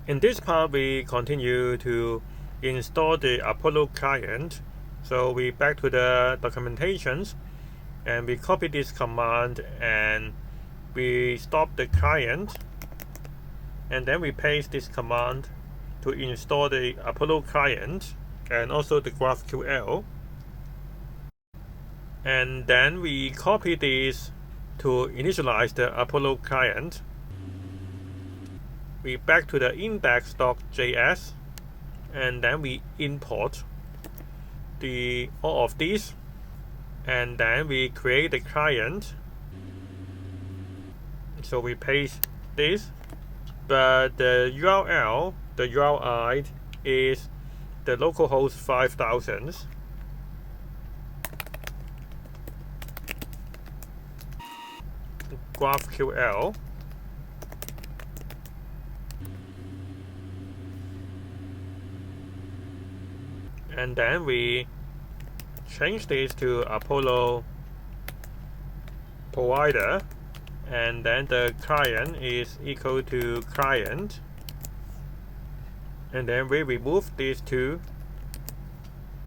In this part, we continue to install the Apollo client. So we back to the documentations, and we copy this command, and we stop the client, and then we paste this command to install the Apollo client and also the GraphQL. And then we copy this to initialize the Apollo client. We back to the index.js, and then we import all of these, and then we create the client. So we paste this, but the URL, the URI is the localhost 5000. GraphQL. And then we change this to Apollo provider, and then the client is equal to client, and then we remove these two